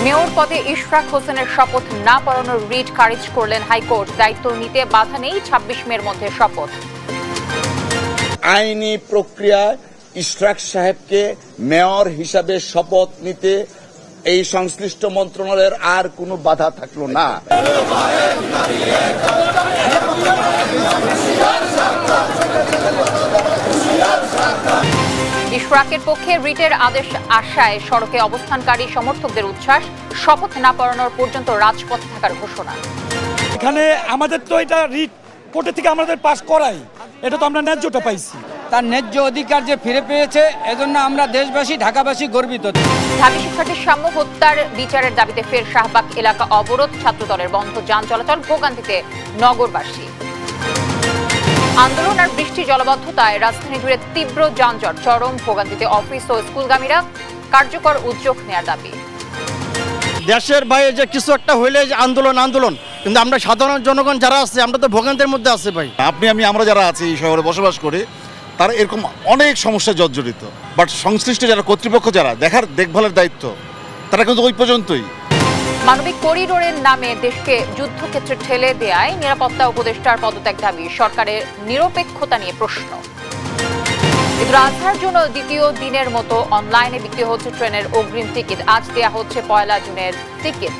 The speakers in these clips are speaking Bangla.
মেয়র পদে ইশরাক হোসেনের শপথ না পড়ানোর রিট খারিজ করলেন হাইকোর্ট। দায়িত্ব নিতে বাধা নেই, ২৬ মের মধ্যে শপথ। আইনি প্রক্রিয়ায় ইশরাক সাহেবকে মেয়র হিসাবে শপথ নিতে এই সংশ্লিষ্ট মন্ত্রণালয়ের আর কোনো বাধা থাকলো না। ইশরাকের পক্ষে রিটের আদেশ আশায় সড়কে অবস্থানকারী সমর্থকদের উচ্ছ্বাস। শপথ না পড়ানোর পর্যন্ত রাজপথে থাকার ঘোষণা। এখানে আমাদের তো এটা রিট কোর্টে থেকে আমাদের পাস করাই, এটা তো আমরা ন্যায্যটা পাইছি। তার ন্যায্য অধিকার যে ফিরে পেয়েছে, এজন্য আমরা দেশবাসী, ঢাকাবাসী গর্বিত। ঢাবি শিক্ষার্থীর সাম্য হত্যার বিচারের দাবিতে ফের শাহবাগ এলাকা অবরোধ, ছাত্রদলের বন্ধ যান চলাচল, ভোগান্তিতে নগরবাসী। আন্দোলন আর বৃষ্টি জলবদ্ধতায় রাজধানী জুড়ে তীব্র যানজট, চরম ভোগান্তিতে অফিস ও স্কুলগামীরা। কার্যকর উদ্যোগ নেওয়ার দাবি। দেশের বাইরে যে কিছু একটা হইলে আন্দোলন, কিন্তু আমরা সাধারণ জনগণ যারা আছে আমরা তো ভোগান্তির মধ্যে আছে ভাই। আমরা যারা আছি এই শহরে বসবাস করি, তারা এরকম অনেক সমস্যা জর্জরিত, বাট সংশ্লিষ্ট যারা কর্তৃপক্ষ যারা দেখভালের দায়িত্ব, তারা কিন্তু ওই পর্যন্তই। মানবিক করিডোরের নামে দেশকে যুদ্ধক্ষেত্রে ঠেলে দেয়ায় নিরাপত্তা উপদেষ্টার পদত্যাগ দাবি। সরকারের নিরপেক্ষতা নিয়ে প্রশ্ন। ঈদুল আজহার জন্য দ্বিতীয় দিনের মতো অনলাইনে বিক্রি হচ্ছে ট্রেনের অগ্রিম টিকিট। আজ দেয়া হচ্ছে ১ জুনের টিকিট।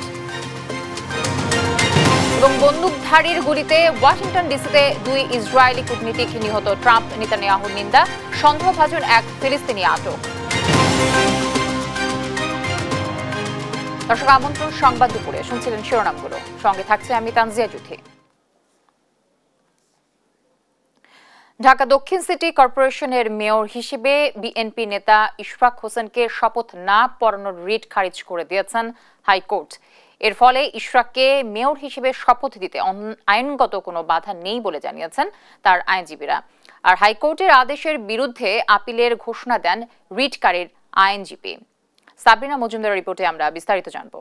এবং বন্দুকধারীর গুলিতে ওয়াশিংটন ডিসিতে ২ ইসরায়েলি কূটনীতিক নিহত। ট্রাম্প নেতানিয়াহুর নিন্দা। সন্দেহভাজন এক ফিলিস্তিনি আটক। দর্শক, আমন্ত্রণ সংবাদ দুপুরে। শুনছিলেন শিরোনামগুলো, সঙ্গে থাকছে আমি তানজিয়া জুথি। ঢাকা দক্ষিণ সিটি কর্পোরেশনের মেয়র হিসেবে বিএনপি নেতা ইশরাক হোসেনকে শপথ না পড়ানোর রিট খারিজ করে দিয়েছেন হাইকোর্ট। এর ফলে ইশরাককে মেয়র হিসেবে শপথ দিতে আইনগত কোনো বাধা নেই বলে জানিয়েছেন তার আইনজীবীরা। আর হাইকোর্টের আদেশের বিরুদ্ধে আপিলের ঘোষণা দেন রিটকারীর আইনজীবী। সাবরিনা মজুমদারের রিপোর্টে আমরা বিস্তারিত জানব।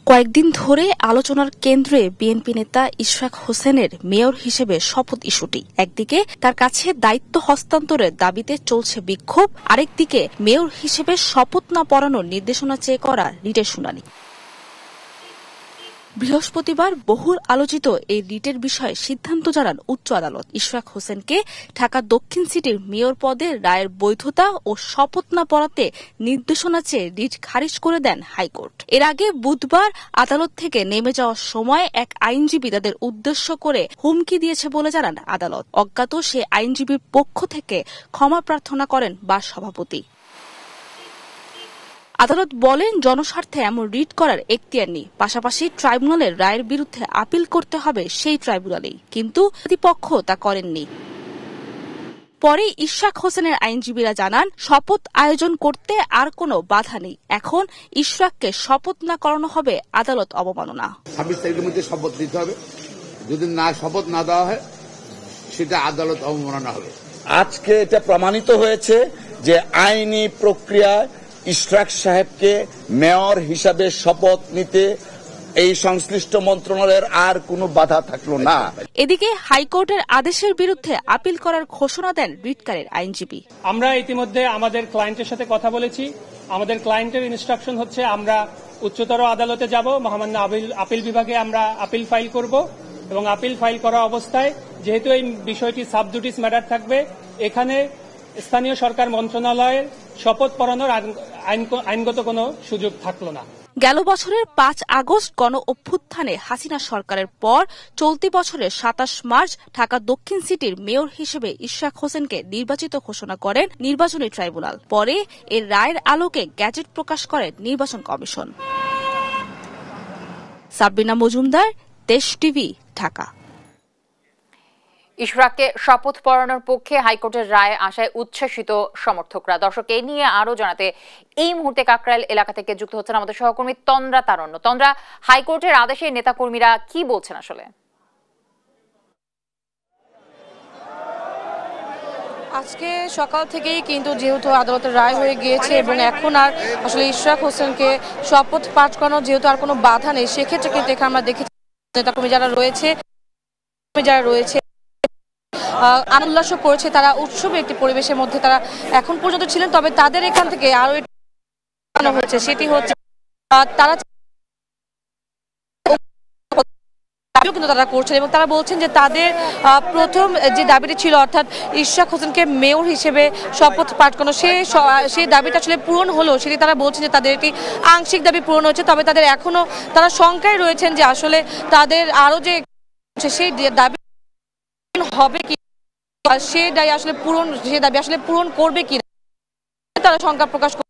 কয়েকদিন ধরে আলোচনার কেন্দ্রে বিএনপি নেতা ইশরাক হোসেনের মেয়র হিসেবে শপথ ইস্যুটি। একদিকে তার কাছে দায়িত্ব হস্তান্তরের দাবিতে চলছে বিক্ষোভ, আরেকদিকে মেয়র হিসেবে শপথ না পড়ানোর নির্দেশনা চেয়ে করা রিটের শুনানি। বৃহস্পতিবার বহুল আলোচিত এই রিটের বিষয়ে সিদ্ধান্ত জানান উচ্চ আদালত। ইশরাক হোসেনকে ঢাকা দক্ষিণ সিটির মেয়র পদে রায়ের বৈধতা ও শপথ না পড়াতে নির্দেশনা চেয়ে রিট খারিজ করে দেন হাইকোর্ট। এর আগে বুধবার আদালত থেকে নেমে যাওয়ার সময় এক আইনজীবী তাদের উদ্দেশ্য করে হুমকি দিয়েছে বলে জানান আদালত। অজ্ঞাত সে আইনজীবীর পক্ষ থেকে ক্ষমা প্রার্থনা করেন বাস সভাপতি। আদালত বলেন, জনস্বার্থে এমন রিট করার এখতিয়ার নেই, পাশাপাশি ট্রাইব্যুনালের রায়ের বিরুদ্ধে আপিল করতে হবে সেই ট্রাইব্যুনালেই, কিন্তু প্রতিপক্ষ তা করেননি। পরে ইশরাক হোসেনের আইনজীবীরা জানান, শপথ আয়োজন করতে আর কোনো বাধা নেই। এখন ইশরাককে শপথ না করানো হবে আদালত অবমাননা। ২৬ তারিখের মধ্যে শপথ দিতে হবে, যদি না শপথ না দেওয়া হয় সেটা আদালত অবমাননা হবে। আজকে এটা প্রমাণিত হয়েছে যে আইনি প্রক্রিয়ায় ইশরাক সাহেবকে মেয়র হিসাবে শপথ নিতে এই সংশ্লিষ্ট মন্ত্রণালয়ের আর কোনো বাধা থাকলো না। এদিকে হাইকোর্টের আদেশের বিরুদ্ধে আপিল করার ঘোষণা দেন রিটকারীর আইনজীবী। আমরা ইতিমধ্যে আমাদের ক্লায়েন্টের সাথে কথা বলেছি। আমাদের ক্লায়েন্টের ইনস্ট্রাকশন হচ্ছে আমরা উচ্চতর আদালতে যাব, মহামান্য আপিল বিভাগে আমরা আপিল ফাইল করব এবং আপিল ফাইল করা অবস্থায় যেহেতু এই বিষয়টি সাবজুডিস ম্যাটার থাকবে, এখানে স্থানীয় সরকার মন্ত্রণালয়ের শপথ পড়ানোর আইনগত কোনো সুযোগ থাকলো না। গেল বছরের ৫ আগস্ট গণ অভ্যুত্থানে হাসিনা সরকারের পর চলতি বছরের ২৭ মার্চ ঢাকা দক্ষিণ সিটির মেয়র হিসেবে ইশরাক হোসেনকে নির্বাচিত ঘোষণা করেন নির্বাচনী ট্রাইব্যুনাল। পরে এর রায়ের আলোকে গ্যাজেট প্রকাশ করে নির্বাচন কমিশন। সাবরিনা মজুমদার, দেশ টিভি, ঢাকা। ইশরাককে শপথ পড়ানোর পক্ষে হাইকোর্টের রায় আসায় উচ্ছ্বসিত সমর্থকরা। দর্শক, এই নিয়ে আরো জানাতে এই মুহূর্তে কাকরাইল এলাকা থেকে যুক্ত হচ্ছেন আমাদের সহকর্মী তন্দ্রা তারণ্য। তন্দ্রা, হাইকোর্টের আদেশে নেতাকর্মীরা কি বলছেন আসলে? আজকে সকাল থেকেই কিন্তু যেহেতু আদালতের রায় হয়ে গিয়েছে এবং এখন আর আসলে ইশরাক হোসেনকে শপথ পাঠ করানো যেহেতু আর কোনো বাধা নেই, সেক্ষেত্রে কিন্তু এখানে আমরা দেখেছি নেতাকর্মী যারা রয়েছে আনুল্লাস করেছে, তারা উৎসবে একটি পরিবেশের মধ্যে তারা এখন পর্যন্ত ছিলেন। তবে তাদের এখান থেকে আরো হচ্ছে সেটি হচ্ছে তারা কিন্তু তারা করছেন এবং তারা বলছেন যে তাদের প্রথম যে দাবিটি ছিল অর্থাৎ ইশরাক হোসেনকে মেয়র হিসেবে শপথ পাঠ করানো সেই দাবিটা আসলে পূরণ হলো সেটি তারা বলছেন যে তাদের একটি আংশিক দাবি পূরণ হচ্ছে, তবে তাদের এখনো তারা শঙ্কায় রয়েছেন যে আসলে তাদের আরো যে সেই দাবি হবে কি, সেই দাবি আসলে পূরণ করবে কি তারা শঙ্কা প্রকাশ করে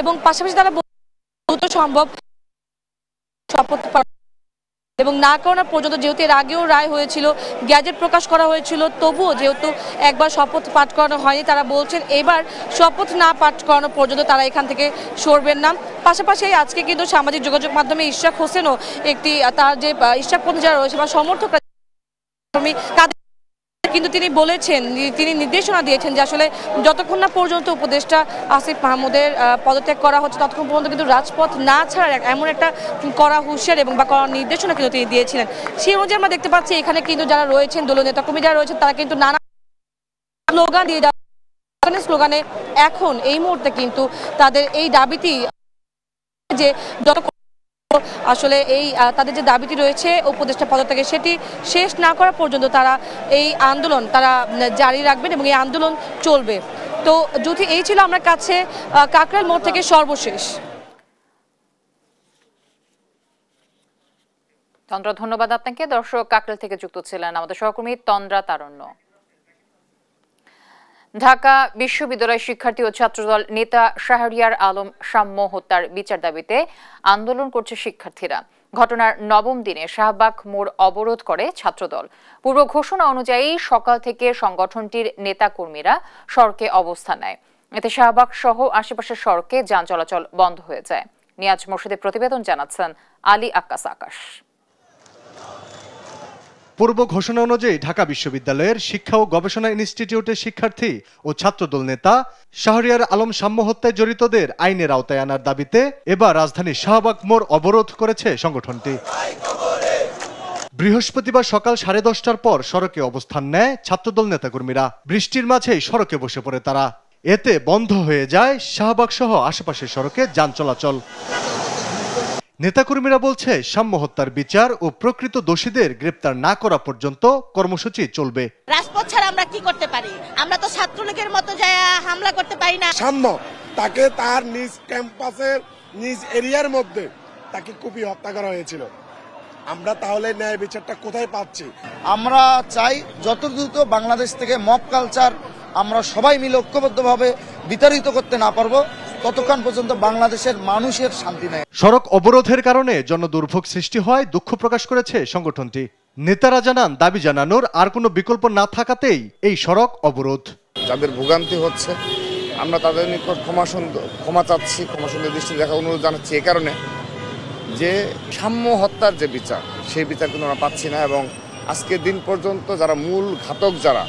এবং পাশাপাশি তারা দ্রুত সম্ভব শপথ এবং না করানো পর্যন্ত, যেহেতু এর আগেও রায় হয়েছিল, গ্যাজেট প্রকাশ করা হয়েছিল, তবুও যেহেতু একবার শপথ পাঠ করানো হয়নি, তারা বলছেন এবার শপথ না পাঠ করানো পর্যন্ত তারা এখান থেকে সরবেন না। পাশাপাশি আজকে কিন্তু সামাজিক যোগাযোগ মাধ্যমে ইশরাক হোসেনও একটি তার যে ইশরাকপন্থী যারা রয়েছে বা সমর্থকরা তাদের কিন্তু তিনি বলেছেন, তিনি নির্দেশনা দিয়েছেন যে আসলে যতক্ষণ না পর্যন্ত উপদেষ্টা আসিফ মাহমুদের পদত্যাগ করা হচ্ছে ততক্ষণ পর্যন্ত কিন্তু রাজপথ না ছাড়ার এমন একটা করা হুঁশিয়ার এবং বা করার নির্দেশনা কিন্তু তিনি দিয়েছিলেন। সেই অনুযায়ী আমরা দেখতে পাচ্ছি এখানে কিন্তু যারা রয়েছেন দলীয় নেতাকর্মী যারা রয়েছেন তারা কিন্তু নানা স্লোগান দিয়ে স্লোগানে এখন এই মুহূর্তে কিন্তু তাদের এই দাবিটি যে যত আসলে এই তাদের যে দাবিটি রয়েছে উপদেষ্টা পদত্যাগে সেটি শেষ না করা পর্যন্ত তারা এই আন্দোলন তারা জারি রাখবেন এবং এই আন্দোলন চলবে। তো যদি এই ছিল আমার কাছে কাকরাইল মোড় থেকে সর্বশেষ। তন্দ্রা, ধন্যবাদ আপনাকে। দর্শক, কাকরাইল থেকে যুক্ত ছিলেন আমাদের সহকর্মী তন্দ্রা তারণ্য। ঢাকা বিশ্ববিদ্যালয় শিক্ষার্থী ও ছাত্রদল নেতা শাহরিয়ার আলম সাম্য হত্যার বিচার দাবিতে আন্দোলন করছে শিক্ষার্থীরা। ঘটনার নবম দিনে শাহবাগ মোড় অবরোধ করে ছাত্রদল। পূর্ব ঘোষণা অনুযায়ী সকাল থেকে সংগঠনটির নেতাকর্মীরা সড়কে অবস্থান নেয়। এতে শাহবাগ সহ আশেপাশের সড়কে যান চলাচল বন্ধ হয়ে যায়। নিয়াজ মোর্শেদের প্রতিবেদন জানাচ্ছেন আলী আক্কাস আকাশ। পূর্ব ঘোষণা অনুযায়ী ঢাকা বিশ্ববিদ্যালয়ের শিক্ষা ও গবেষণা ইনস্টিটিউটের শিক্ষার্থী ও ছাত্রদল নেতা শাহরিয়ার আলম সাম্য হত্যায় জড়িতদের আইনের আওতায় আনার দাবিতে এবার রাজধানীর শাহবাগ মোড় অবরোধ করেছে সংগঠনটি। বৃহস্পতিবার সকাল 10:30টার পর সড়কে অবস্থান নেয় ছাত্রদল নেতাকর্মীরা। বৃষ্টির মাঝেই সড়কে বসে পড়ে তারা। এতে বন্ধ হয়ে যায় শাহবাগ সহ আশেপাশের সড়কে যান চলাচল। নেতাকর্মীরা বলছে সাম্য হত্যার বিচার ও প্রকৃত দোষীদের গ্রেপ্তার না করা পর্যন্ত কর্মসূচি চলবে। রাজপথ ছাড়া আমরা কি করতে পারি? আমরা তো ছাত্রলীগের মতো যায় হামলা করতে পারি না। সাম্য তাকে তার নিজ ক্যাম্পাসের নিজ এরিয়ার মধ্যে তাকে কুপিয়ে হত্যা করা হয়েছিল। আমরা তাহলে ন্যায় বিচারটা কোথায় পাচ্ছি? আমরা চাই যত দ্রুত বাংলাদেশ থেকে মব কালচার আমরা সবাই মিলে ঐক্যবদ্ধভাবে বিতাড়িত করতে না পারবো ততক্ষণ পর্যন্ত বাংলাদেশের মানুষের শান্তি নেই। সড়ক অবরোধের কারণে জনদুর্ভোগ সৃষ্টি হয় দুঃখ প্রকাশ করেছে সংগঠনটি। নেতারা জানান দাবি জানানোর আর কোনো বিকল্প না থাকাতেই এই সড়ক অবরোধ। যাদের ভোগান্তি হচ্ছে আমরা তাদের নিকট ক্ষমা চাচ্ছি, ক্ষমা সুন্দর দৃষ্টি দেখা অনুরোধ জানাচ্ছি এই কারণে যে সাম্য হত্যার যে বিচার সেই বিচার কিন্তু আমরা পাচ্ছি না এবং আজকের দিন পর্যন্ত যারা মূল ঘাতক যারা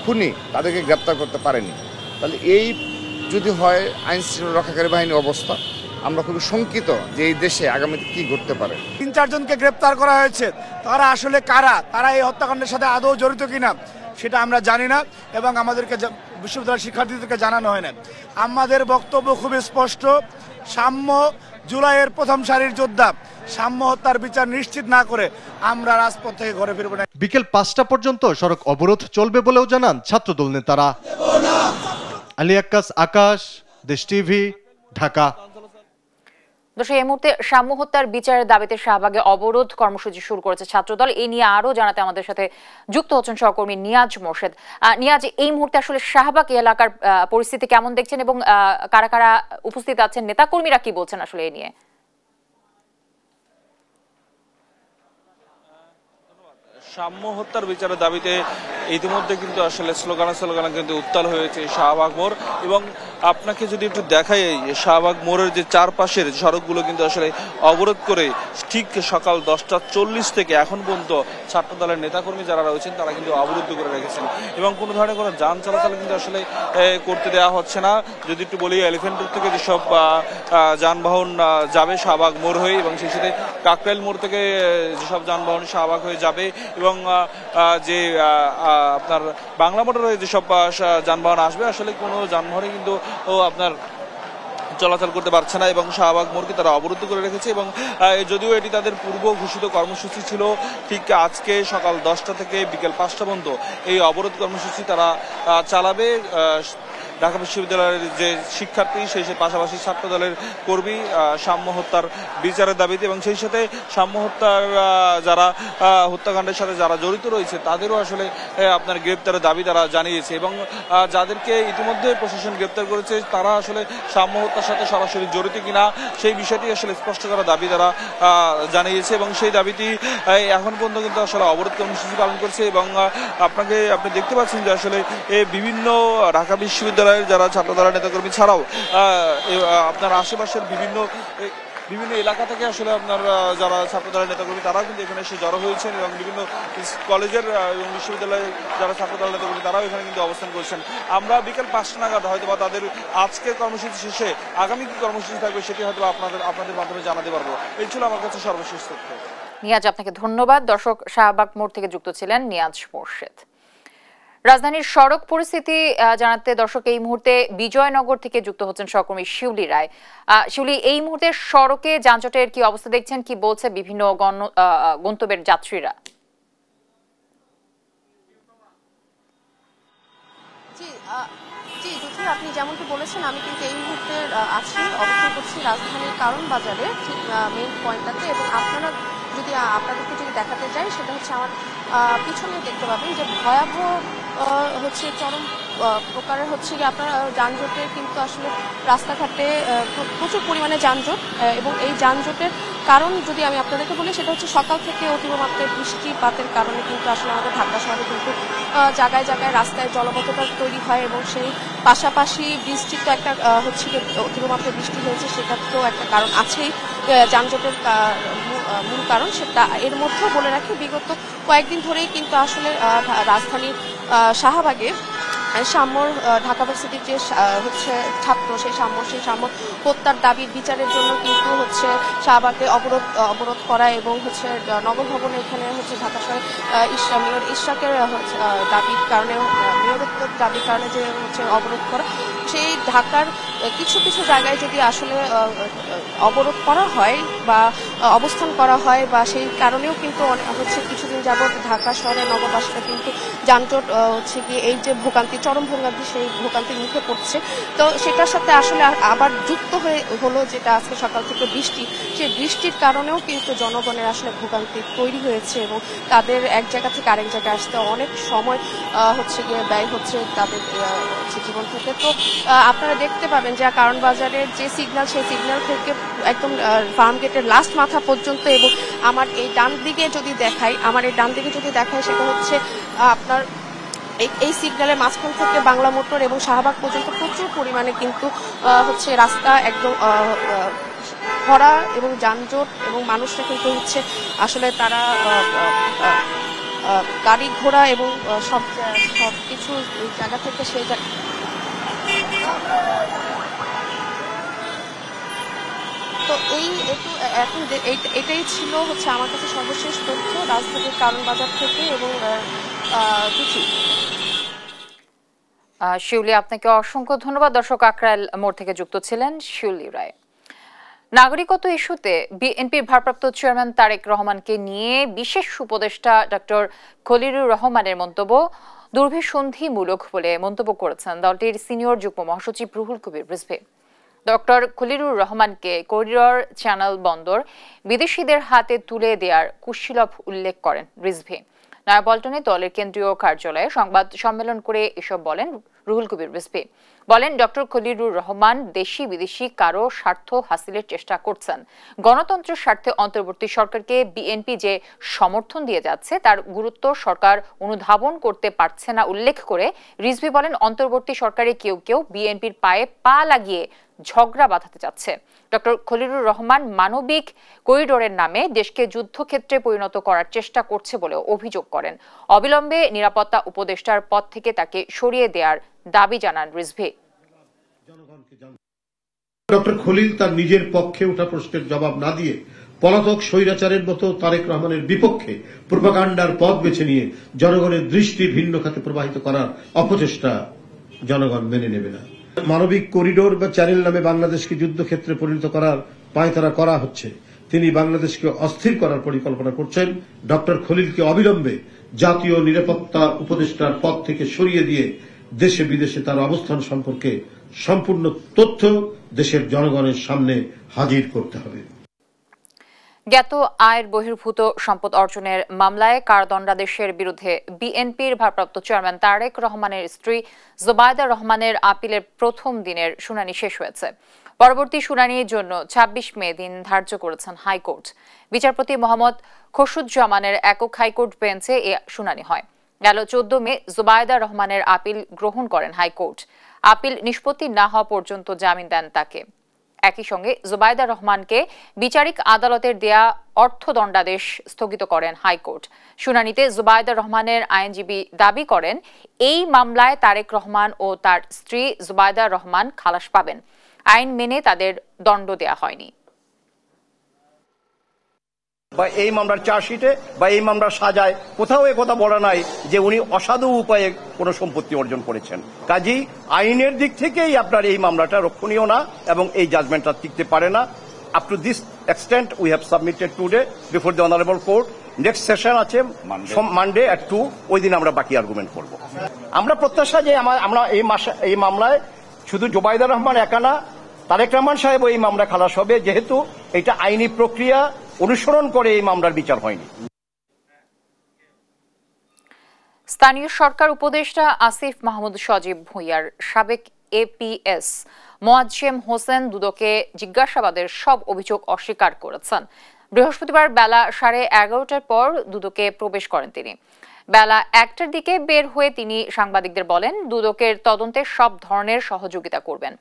খুনি তাদেরকে গ্রেপ্তার করতে পারেনি। তাহলে এই যদি হয় আইন শৃঙ্খলা রক্ষাকারী বাহিনীর অবস্থা, আমরা খুবই শঙ্কিত যে এই দেশে আগামীতে কি ঘটতে পারে। 3-4 জনকে গ্রেপ্তার করা হয়েছে, তারা আসলে কারা, তারা এই হত্যাকাণ্ডের সাথে আদৌ জড়িত কিনা সেটা আমরা জানি না এবং আমাদেরকে বিশ্ববিদ্যালয়ের শিক্ষার্থীদেরকে জানানো হয় না। আমাদের বক্তব্য খুবই স্পষ্ট, সাম্য জুলাইয়ের প্রথম সারির যোদ্ধা, সাম্য হত্যার বিচার নিশ্চিত না করে আমরা রাজপথ থেকে ঘরে ফিরব না। বিকেল 5টা পর্যন্ত সড়ক অবরোধ চলবে বলেও জানান ছাত্রদল নেতারা। আলী আক্কাস আকাশ, দেশ টিভি, ঢাকা। দর্শক, এই মুহূর্তে সাম্য হত্যার বিচারের দাবিতে শাহবাগে অবরোধ কর্মসূচি শুরু করেছে ছাত্রদল। এই নিয়ে আরো জানাতে আমাদের সাথে যুক্ত হচ্ছেন সহকর্মী নিয়াজ মোর্শেদ। নিয়াজ, এই মুহূর্তে আসলে শাহবাগ এলাকার পরিস্থিতি কেমন দেখছেন এবং কারা কারা উপস্থিত আছেন, নেতাকর্মীরা কি বলছেন আসলে এই নিয়ে? সাম্য হত্যার বিচারের দাবিতে ইতিমধ্যে কিন্তু আসলে স্লোগানে কিন্তু উত্তাল হয়েছে শাহবাগ মোড়। এবং আপনাকে যদি একটু দেখাই, শাহবাগ মোড়ের যে চারপাশের সড়কগুলো কিন্তু আসলে অবরোধ করে ঠিক সকাল 10:40 থেকে এখন পর্যন্ত ছাত্রদলের নেতাকর্মী যারা রয়েছেন তারা কিন্তু অবরুদ্ধ করে রেখেছেন এবং কোনো ধরনের কোনো যান চলাচল কিন্তু আসলে করতে দেওয়া হচ্ছে না। যদি একটু বলি, এলিফ্যান্ট রোড থেকে যেসব যানবাহন যাবে শাহবাগ মোড় হয়ে এবং সেই সাথে কাকরাইল মোড় থেকে যেসব যানবাহন শাহবাগ হয়ে যাবে এবং যে আপনার বাংলা মোটর যেসব যানবাহন আসবে আসলে কোনো যানবাহনে কিন্তু আপনার চলাচল করতে পারছে না এবং শাহবাগ মোড়কে তারা অবরুদ্ধ করে রেখেছে। এবং যদিও এটি তাদের পূর্ব ঘোষিত কর্মসূচি ছিল, ঠিক আজকে সকাল 10টা থেকে বিকেল 5টা পর্যন্ত এই অবরোধ কর্মসূচি তারা চালাবে। ঢাকা বিশ্ববিদ্যালয়ের যে শিক্ষার্থী, সেই পাশাপাশি ছাত্র দলের কর্মী সাম্য হত্যার বিচারের দাবিতে এবং সেই সাথে সাম্য হত্যার যারা হত্যাকাণ্ডের সাথে যারা জড়িত রয়েছে তাদেরও আসলে আপনার গ্রেপ্তারের দাবি তারা জানিয়েছে। এবং যাদেরকে ইতিমধ্যে প্রশাসন গ্রেপ্তার করেছে তারা আসলে সাম্য হত্যার সাথে সরাসরি জড়িত কিনা সেই বিষয়টি আসলে স্পষ্ট করার দাবি তারা জানিয়েছে। এবং সেই দাবিটি এখন পর্যন্ত কিন্তু আসলে অবরোধ কর্মসূচি পালন করছে। এবং আপনি দেখতে পাচ্ছেন যে আসলে বিভিন্ন ঢাকা বিশ্ববিদ্যালয় যারা ছাত্র দলের নেতাকর্মী ছাড়াও আপনার আশেপাশের বিভিন্ন এলাকা থেকে আসলে আপনার যারা ছাত্র দলের নেতাকর্মী তারাও কিন্তু এখানে এসে জড়ো হয়েছেন এবং বিভিন্ন কলেজের এবং বিশ্ববিদ্যালয়ের যারা ছাত্র দলের নেতাকর্মী তারাও এখানে কিন্তু অবস্থান করছেন। আমরা বিকেল 5টা নাগাদ হয়তো বা তাদের আজকের কর্মসূচি শেষে আগামী কি কর্মসূচি থাকবে সেটি হয়তো আপনাদের মাধ্যমে জানাতে পারবো। এই ছিল আমার কাছে সর্বশেষ তথ্য। নিয়াজ, আপনাকে ধন্যবাদ। দর্শক, শাহবাগ মোড় থেকে যুক্ত ছিলেন নিয়াজ মোর্শেদ। রাজধানীর সড়ক পরিস্থিতি জানাতে দর্শক এই মুহূর্তে বিজয়নগর থেকে যুক্ত হচ্ছেন সহকর্মী শিউলি রায়। শিউলি, এই মুহূর্তে সড়কে যানজটের কি অবস্থা দেখছেন, কি বলছে বিভিন্ন গন্তব্যের যাত্রীরা? আপনি যেমনটি বলেছেন, আমি কিন্তু এই মুহূর্তে অবস্থান করছি রাজধানীর কারণ বাজারে, ঠিক মেইন পয়েন্টটাতে। এবং আপনাদেরকে যদি দেখাতে চাই, সেটা হচ্ছে আমার পিছনে দেখতে পাবেন যে ভয়াবহ চরম প্রকারের আপনার যানজটের কিন্তু আসলে রাস্তাঘাটে প্রচুর পরিমাণে যানজট। এবং এই যানজটের কারণ যদি আমি আপনাদেরকে বলি, সেটা হচ্ছে সকাল থেকে অতীব মাত্রায় বৃষ্টিপাতের কারণে কিন্তু আসলে আমাদের ঢাকা শহরে কিন্তু জায়গায় জায়গায় রাস্তায় জলবদ্ধতা তৈরি হয়। এবং সেই পাশাপাশি বৃষ্টির তো একটা অতীব মাত্রায় বৃষ্টি হয়েছে, সেটার তো একটা কারণ আছেই যানজটের মূল কারণ। সেটা এর মধ্যেও বলে রাখি, বিগত কয়েকদিন ধরেই কিন্তু আসলে রাজধানীর শাহবাগে ঢাকা ভার্সিটির যে ছাত্র, সেই সাম্য হত্যার দাবির বিচারের জন্য কিন্তু শাহবাগে অবরোধ করা এবং নগর ভবনে এখানে ঢাকা শহরে মেয়র ইশরাকের দাবির কারণে, মেয়রত্বের দাবির কারণে যে অবরোধ করা, সেই ঢাকার কিছু কিছু জায়গায় যদি আসলে অবরোধ করা হয় বা অবস্থান করা হয়, বা সেই কারণেও কিন্তু কিছুদিন যাবৎ ঢাকা শহরের নগরবাসীরা কিন্তু যানজট গিয়ে এই যে ভোগান্তি, চরম ভোগান্তি, সেই ভোগান্তির মুখে পড়ছে। তো সেটার সাথে আসলে আবার যুক্ত হলো যেটা আজকে সকাল থেকে বৃষ্টি, সেই বৃষ্টির কারণেও কিন্তু জনগণের আসলে ভোগান্তি তৈরি হয়েছে এবং তাদের এক জায়গা থেকে আরেক জায়গায় আসতে অনেক সময় গিয়ে ব্যয় হচ্ছে তাদের জীবন থেকে। তো আপনারা দেখতে পাবেন যে কারণ বাজারের যে সিগন্যাল, সেই সিগন্যাল থেকে একদম ফার্ম গেটের লাস্ট মাথা পর্যন্ত, এবং আমার এই ডান দিকে যদি দেখাই, সেটা হচ্ছে আপনার এই সিগন্যালের মাঝখান থেকে বাংলা মোটর এবং শাহবাগ পর্যন্ত প্রচুর পরিমাণে কিন্তু রাস্তা একদম ভরা এবং যানজট, এবং মানুষরা কিন্তু আসলে তারা গাড়ি ঘোড়া এবং সব কিছু জায়গা থেকে সেই তো এখন এটাই ছিল আমার কাছে সর্বশেষ তথ্য রাজধানীর কারণ বাজার থেকে। এবং শিউলি, আপনাকে অসংখ্য ধন্যবাদ। দর্শক, আক্রাইল মোড় থেকে যুক্ত ছিলেন শিউলি রায়। নাগরিকত্ব ইস্যুতে বিএনপির ভারপ্রাপ্ত চেয়ারম্যান তারেক রহমানকে নিয়ে বিশেষ উপদেষ্টা ডক্টর খলিলুর রহমানের মন্তব্য দুর্ভিসন্ধিমূলক বলে মন্তব্য করেছেন দলটির সিনিয়র যুগ্ম মহাসচিব রুহুল কবির রিজভী। ডক্টর খলিলুর রহমানকে করিডর চ্যানেল বন্দর বিদেশিদের হাতে তুলে দেওয়ার কুশীলভ উল্লেখ করেন রিজভী। নয়াপল্টনে দলের কেন্দ্রীয় কার্যালয়ে সংবাদ সম্মেলন করে এসব বলেন রুহুল কবির রিজভী। বলেন, ডক্টর খলিলুর রহমান দেশি বিদেশি কারো স্বার্থ হাসিলের চেষ্টা করছেন। গণতন্ত্রের স্বার্থে অন্তর্বর্তী সরকারকে বিএনপি যে সমর্থন দিয়ে যাচ্ছে তার গুরুত্ব সরকার অনুধাবন করতে পারছে না উল্লেখ করে রিজভী বলেন, অন্তর্বর্তী সরকারে কেউ কেউ বিএনপির পায়ে পা লাগিয়ে ঝগড়া বাঁধাতে চাচ্ছে। ডক্টর খলিলুর রহমান মানবিক করিডোরের নামে দেশকে যুদ্ধক্ষেত্রে পরিণত করার চেষ্টা করছে বলে অভিযোগ করেন। অবিলম্বে নিরাপত্তা উপদেষ্টার পদ থেকে তাকে সরিয়ে দেওয়ার দাবি জানান রিজভী। ডক্টর খলিল তার নিজের পক্ষে ওঠা প্রশ্নের জবাব না দিয়ে পলাতক স্বৈরাচারের মতো তারেক রহমানের বিপক্ষে প্রোপাগান্ডার পথ বেছে নিয়ে জনগণের দৃষ্টি ভিন্ন খাতে প্রবাহিত করার অপচেষ্টা জনগণ মেনে নেবে না। মানবিক করিডোর বা চ্যানেল নামে বাংলাদেশকে যুদ্ধক্ষেত্রে পরিণত করার পায়তারা করা হচ্ছে। তিনি বাংলাদেশকে অস্থির করার পরিকল্পনা করছেন। ডক্টর খলিলকে অবিলম্বে জাতীয় নিরাপত্তা উপদেষ্টার পদ থেকে সরিয়ে দিয়ে দেশে বিদেশে তার অবস্থান সম্পর্কে সম্পূর্ণ তথ্য দেশের জনগণের সামনে হাজির করতে হবে। জ্ঞাত আয়ের বহির্ভূত সম্পদ অর্জনের মামলায় কারাদণ্ডাদেশের বিরুদ্ধে বিএনপির ভারপ্রাপ্ত চেয়ারম্যান তারেক রহমানের স্ত্রী জোবায়দা রহমানের আপিলের প্রথম দিনের শুনানি শেষ হয়েছে। পরবর্তী শুনানির জন্য ২৬ মে দিন ধার্য করেছেন হাইকোর্ট। বিচারপতি মোহাম্মদ খোরশুজ্জামানের একক হাইকোর্ট বেঞ্চে এ শুনানি হয়। গেল ১৪ মে জোবায়দা রহমানের আপিল গ্রহণ করেন হাইকোর্ট। আপিল নিষ্পত্তি না হওয়া পর্যন্ত জামিন দেন তাকে। একই সঙ্গে জোবায়দা রহমানকে বিচারিক আদালতের দেয়া অর্থদণ্ডাদেশ স্থগিত করেন হাইকোর্ট। শুনানিতে জোবায়দা রহমানের আইনজীবী দাবি করেন, এই মামলায় তারেক রহমান ও তার স্ত্রী জোবায়দা রহমান খালাস পাবেন। আইন মেনে তাদের দণ্ড দেয়া হয়নি। বা এই মামলার চার্জশিটে বা এই মামলার সাজায় কোথাও কথা বলা নাই যে উনি অসাধু উপায়ে কোনো সম্পত্তি অর্জন করেছেন। কাজেই আইনের দিক থেকেই আপনার এই মামলাটা রক্ষণীয় না এবং এই জাজমেন্টটা টিকতে পারে না। Up to this extent we have submitted today before the honourable court. Next session আছে মানডে এট 2, ওই দিন আমরা বাকি আর্গুমেন্ট করব। আমরা প্রত্যাশা যে আমরা এই মামলায় শুধু জোবায়দা রহমান একা না, তারেক রহমান সাহেব এই মামলা খালাস হবে, যেহেতু এটা আইনি প্রক্রিয়া অনুসরণ করে এই মামলার বিচার হয়নি। স্থানীয় সরকার উপদেষ্টা আসিফ মাহমুদ সজীব ভূঁইয়ার সাবেক এপিএস মোয়াজ্জেম হোসেন দুদকে জিজ্ঞাসাবাদের সব অভিযোগ অস্বীকার করেছেন। বৃহস্পতিবার বেলা 11:30টার পর দুদকে প্রবেশ করেন তিনি। বেলা 1টার দিকে বের হয়ে তিনি সাংবাদিকদের বলেন, দুদকের তদন্তে সব ধরনের সহযোগিতা করবেন।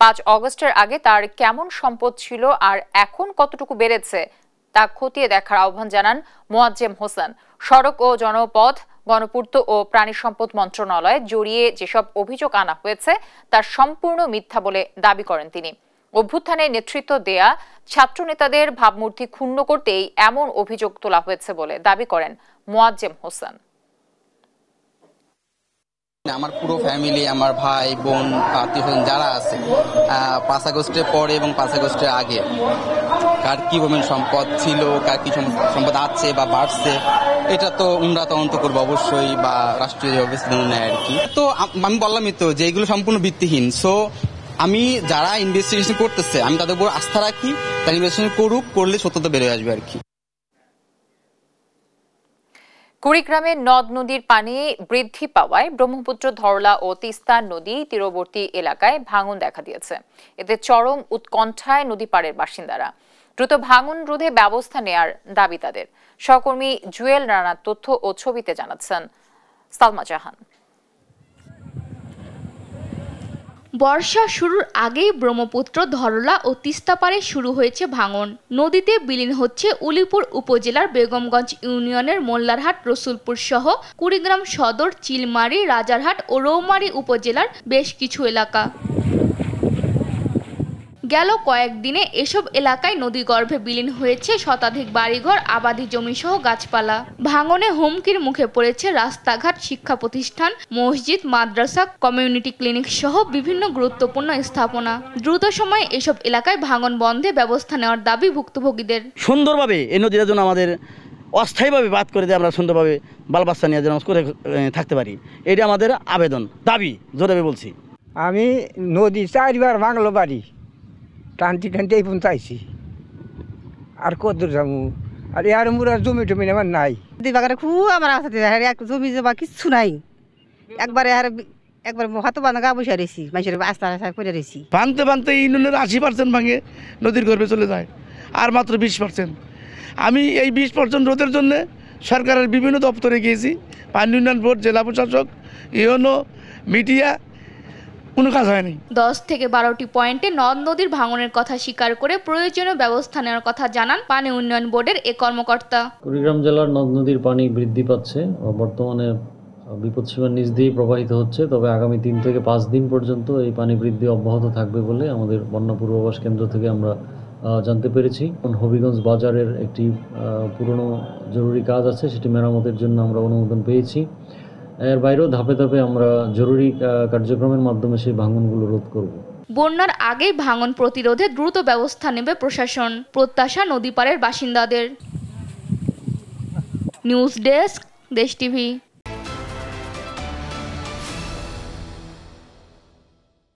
5 অগস্টের আগে তার কেমন সম্পদ ছিল আর এখন কতটুকু বেড়েছে তা খতিয়ে দেখার আহ্বান জানান মোয়াজ্জেম হোসেন। সড়ক ও জনপথ, গণপূর্ত ও প্রাণী সম্পদ মন্ত্রণালয়ে জড়িয়ে যেসব অভিযোগ আনা হয়েছে তা সম্পূর্ণ মিথ্যা বলে দাবি করেন তিনি। অভ্যুত্থানে নেতৃত্ব দেয়া ছাত্র নেতাদের ভাবমূর্তি ক্ষুণ্ণ করতেই এমন অভিযোগ তোলা হয়েছে বলে দাবি করেন মোয়াজ্জেম হোসেন। আমার পুরো ফ্যামিলি, আমার ভাই বোন, আত্মীয়স্বজন যারা আছে 5 আগস্টের পরে এবং 5 আগস্টের আগে কার কি পরিমাণ সম্পদ ছিল, কার কি সম্পদ আছে বা বাড়ছে, এটা তো আমরা তদন্ত করবো অবশ্যই, বা রাষ্ট্রীয় ব্যবস্থা নেয় আর কি। তো আমি বললামই তো যে এগুলো সম্পূর্ণ ভিত্তিহীন। সো আমি যারা ইনভেস্টিগেশন করতেছে আমি তাদের উপর আস্থা রাখি, তারা ইনভেস্টিগেশন করুক, করলে সত্যতা বেরিয়ে আসবে আর কি। কুড়িগ্রামে নদ নদীর পানি বৃদ্ধি পাওয়ায় ব্রহ্মপুত্র, ধরলা ও তিস্তা নদী তীরবর্তী এলাকায় ভাঙন দেখা দিয়েছে। এতে চরম উৎকণ্ঠায় নদী পাড়ের বাসিন্দারা। দ্রুত ভাঙন রোধে ব্যবস্থা নেয়ার দাবি তাদের। সহকর্মী জুয়েল রানার তথ্য ও ছবিতে জানাচ্ছেন সালমা জাহান। বর্ষা শুরুর আগেই ব্রহ্মপুত্র, ধরলা ও তিস্তা পাড়ে শুরু হয়েছে ভাঙন। নদীতে বিলীন হচ্ছে উলিপুর উপজেলার বেগমগঞ্জ ইউনিয়নের মোল্লারহাট, রসুলপুর সহ কুড়িগ্রাম সদর, চিলমারি, রাজারহাট ও রৌমারী উপজেলার বেশ কিছু এলাকা। গেল কয়েকদিনে এসব এলাকায় নদীগর্ভে বিলীন হয়েছে শতাধিক বাড়িঘর, আবাদি জমি সহ গাছপালা। ভাঙনে হুমকির মুখে পড়েছে রাস্তাঘাট, শিক্ষা প্রতিষ্ঠান, মসজিদ, মাদ্রাসা, কমিউনিটি ক্লিনিক সহ বিভিন্ন গুরুত্বপূর্ণ স্থাপনা। দ্রুত সময়ে এসব এলাকায় ভাঙন বন্ধে ব্যবস্থা নেওয়ার দাবি ভুক্তভোগীদের। সুন্দরভাবে এই নদীটা যেন আমাদের অস্থায়ীভাবে বাদ করে দিয়ে আমরা সুন্দরভাবে বাল বাচ্চা নিয়ে যেন করে থাকতে পারি, এটা আমাদের আবেদন, দাবি, জোরে বলছি। আমি নদী 4বার ভাঙলো বাড়ি, টানতে টানতে এই পর্যন্ত আইছি, আর কদ্দূর যাবো, আর এর মুরা জমি টমি আমার নাই। বাগানে খুব আমার আছে, জমি জমা কিচ্ছু নাই, একবারে হাত বাঁধা গা বসে রয়েছি, মানুষের আস্তে আস্তে করে রয়েছি। ভাঙতে ভাঙতে ইউনিয়নের 80% ভাঙে নদীর গর্ভে চলে যায়, আর মাত্র 20%। আমি এই 20% রোধের জন্য সরকারের বিভিন্ন দপ্তরে গিয়েছি, পানি উন্নয়ন বোর্ড, জেলা প্রশাসক, ইউনো, মিডিয়া, কোনো কাজ হয়নি। 10 থেকে 12টি পয়েন্টে নদ নদীর ভাঙনের কথা স্বীকার করে প্রয়োজনীয় ব্যবস্থা নেওয়ার কথা জানান পানি উন্নয়ন বোর্ডের এ কর্মকর্তা। কুড়িগ্রাম জেলার নদ নদীর পানি বৃদ্ধি পাচ্ছে, বর্তমানে বিপদসীমার নিচ দিয়েই প্রবাহিত হচ্ছে। তবে আগামী 3 থেকে 5 দিন পর্যন্ত এই পানি বৃদ্ধি অব্যাহত থাকবে বলে আমাদের বন্যা পূর্বাভাস কেন্দ্র থেকে আমরা জানতে পেরেছি। হবিগঞ্জ বাজারের একটি পুরনো জরুরি কাজ আছে, সেটি মেরামতের জন্য আমরা অনুমোদন পেয়েছি। এর বাইরেও ধাপে ধাপে আমরা জরুরি কার্যক্রমের মাধ্যমে সেই ভাঙনগুলো রোধ করব। বন্যার আগেই ভাঙন প্রতিরোধে দ্রুত ব্যবস্থা নেবে প্রশাসন, প্রত্যাশা নদীপাড়ের বাসিন্দাদের। নিউজ ডেস্ক, দেশ টিভি।